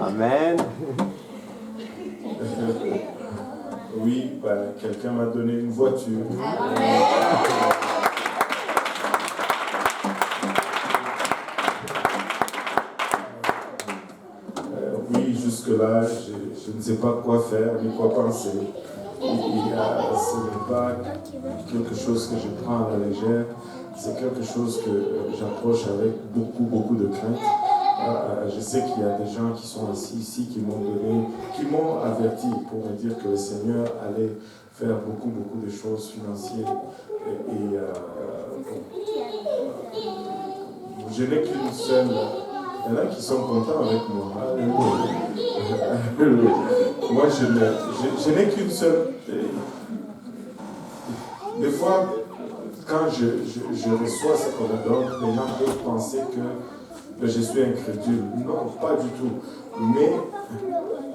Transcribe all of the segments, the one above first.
Amen. Oui, quelqu'un m'a donné une voiture. Amen. Oui, jusque-là, je ne sais pas quoi faire, ni quoi penser. Ce n'est pas quelque chose que je prends à la légère, c'est quelque chose que j'approche avec beaucoup de crainte. Je sais qu'il y a des gens qui sont assis ici, qui m'ont averti pour me dire que le Seigneur allait faire beaucoup de choses financières. Je n'ai qu'une seule. Il y en a qui sont contents avec moi. Moi, je n'ai qu'une seule. Des fois, quand je reçois ce qu'on me donne, les gens peuvent penser que je suis incrédule. Non, pas du tout. Mais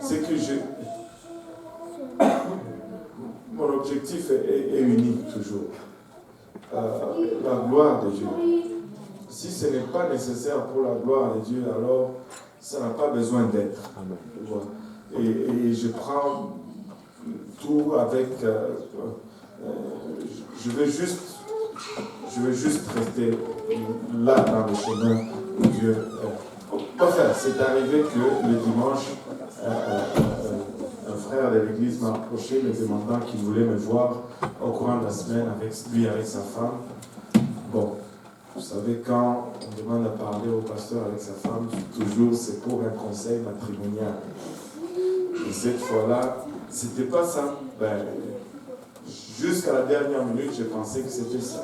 c'est que mon objectif est unique toujours. La gloire de Dieu. Si ce n'est pas nécessaire pour la gloire de Dieu, alors ça n'a pas besoin d'être. Et je prends tout avec... je veux juste rester là dans le chemin où Dieu... Enfin, c'est arrivé que le dimanche, un frère de l'église m'a approché me demandant qu'il voulait me voir au courant de la semaine avec sa femme. Bon, vous savez, quand on demande à parler au pasteur avec sa femme, toujours c'est pour un conseil matrimonial. Et cette fois-là, c'était pas ça. Jusqu'à la dernière minute, j'ai pensé que c'était ça.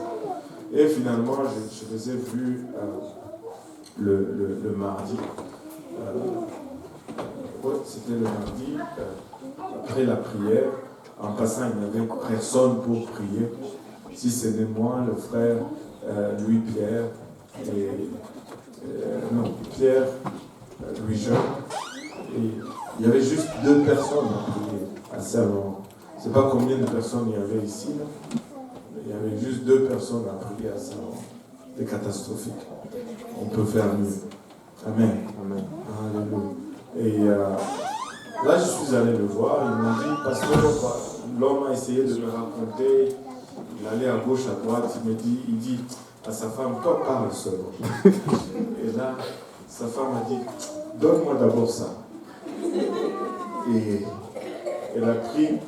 Et finalement, je les ai vus le mardi. C'était le mardi, après la prière. En passant, il n'y avait personne pour prier. Si ce n'est moi, le frère Louis-Pierre et Pierre Louis-Jean. Et il y avait juste 2 personnes à prier à ce moment. Je ne sais pas combien de personnes il y avait ici. Là. Il y avait juste 2 personnes à prier à ce moment. C'était catastrophique. On peut faire mieux. Amen. Amen. Alléluia. Et là, je suis allé le voir. Il m'a dit, parce que l'homme a essayé de me raconter. Il allait à gauche, à droite. Il dit à sa femme, toi parle seulement. Et là, sa femme a dit, donne-moi d'abord ça. Et elle a pris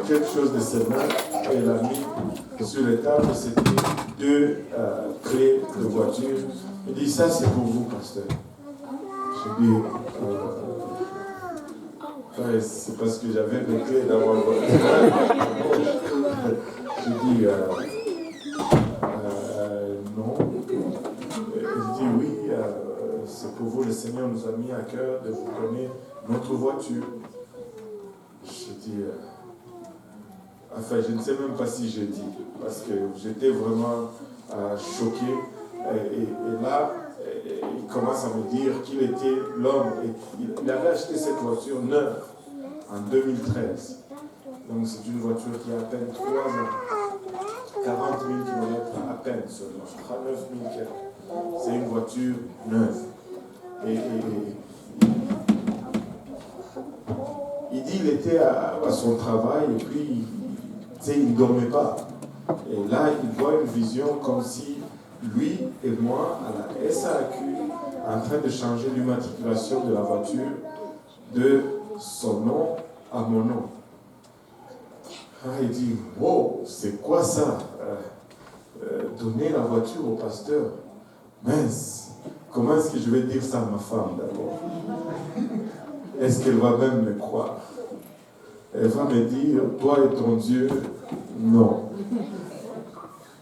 quelque chose de ses mains et elle a mis sur les tables. C'était 2 clés de voiture. Elle dit, ça c'est pour vous, pasteur. Je dis, c'est parce que j'avais des clés dans ma voiture. Je dis, non. Je dis, oui, c'est pour vous, le Seigneur nous a mis à cœur de vous donner notre voiture. Je dis, je ne sais même pas si j'ai dit, parce que j'étais vraiment choqué. Et là, il commence à me dire qu'il était l'homme. Il avait acheté cette voiture neuve en 2013. Donc c'est une voiture qui a à peine 3 ans. 40 000 km à peine seulement. 39 000 km. C'est une voiture neuve. Et il dit qu'il était à son travail et puis il ne dormait pas. Et là, il voit une vision comme si lui et moi, à la SAQ, en train de changer l'immatriculation de la voiture de son nom à mon nom. Il dit, wow, c'est quoi ça? Donner la voiture au pasteur. Mince, comment est-ce que je vais dire ça à ma femme d'abord? Est-ce qu'elle va même me croire? Elle va me dire, toi et ton Dieu, non.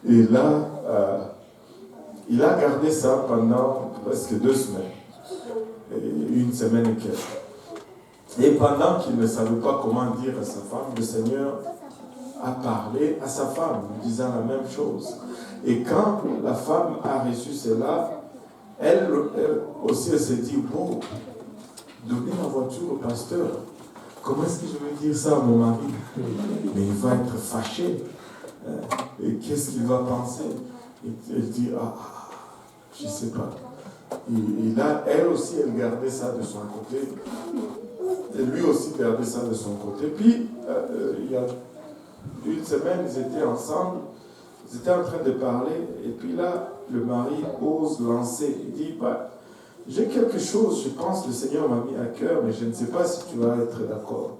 Et là, il a gardé ça pendant presque 2 semaines. Et 1 semaine et quelques. Et pendant qu'il ne savait pas comment dire à sa femme, le Seigneur a parlé à sa femme, disant la même chose. Et quand la femme a reçu cela, elle aussi, elle s'est dit, bon, donner la voiture au pasteur, comment est-ce que je vais dire ça à mon mari? Mais il va être fâché. Et qu'est-ce qu'il va penser? Et elle dit, je ne sais pas. Et là, elle aussi, elle gardait ça de son côté. Et lui aussi perdait ça de son côté. Puis, il y a une semaine, ils étaient ensemble, ils étaient en train de parler, et puis là, le mari ose lancer. Il dit, j'ai quelque chose, je pense, le Seigneur m'a mis à cœur, mais je ne sais pas si tu vas être d'accord.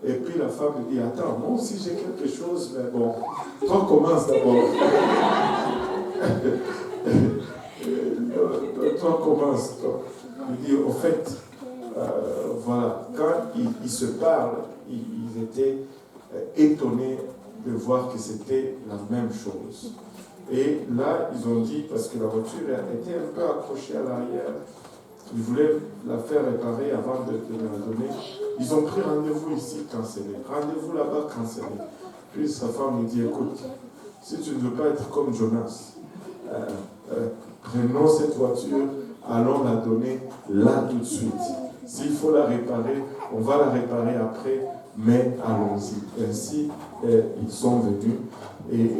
Et puis la femme lui dit, attends, moi aussi j'ai quelque chose, mais bon, toi commence d'abord. Toi commence. Toi. Il dit, au fait, voilà, quand ils se parlent, ils étaient étonnés de voir que c'était la même chose. Et là, ils ont dit, parce que la voiture était un peu accrochée à l'arrière, ils voulaient la faire réparer avant de la donner. Ils ont pris rendez-vous ici, cancellé. Rendez-vous là-bas, cancellé. Puis sa femme lui dit, écoute, si tu ne veux pas être comme Jonas, prenons cette voiture, allons la donner là tout de suite. S'il faut la réparer, on va la réparer après, mais allons-y. Ainsi, ils sont venus et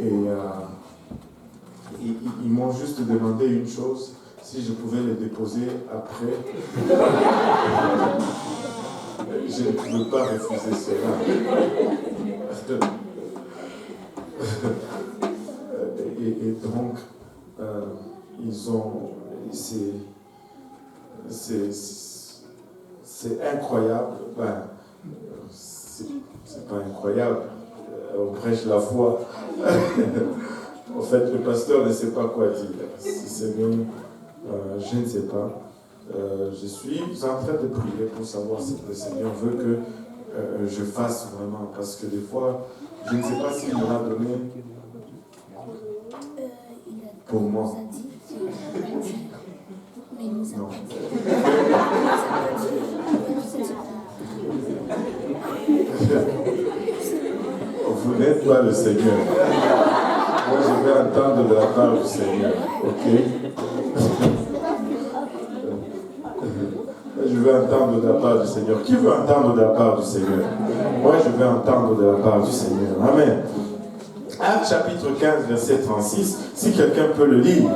ils m'ont juste demandé une chose, si je pouvais les déposer après. Je ne pouvais pas refuser cela. Et donc, ils ont... C'est incroyable. C'est pas incroyable. On prêche la foi. En fait, le pasteur ne sait pas quoi dire. Si c'est mieux, je ne sais pas. Je suis en train de prier pour savoir si le Seigneur veut que je fasse vraiment. Parce que des fois, je ne sais pas s'il m'aura donné pour moi. Non. Vous n'êtes pas le Seigneur. Moi, je vais entendre de la part du Seigneur. Ok? Je vais entendre de la part du Seigneur. Qui veut entendre de la part du Seigneur? Moi, je vais entendre de la part du Seigneur. Amen. Actes chapitre 15, verset 36. Si quelqu'un peut le lire.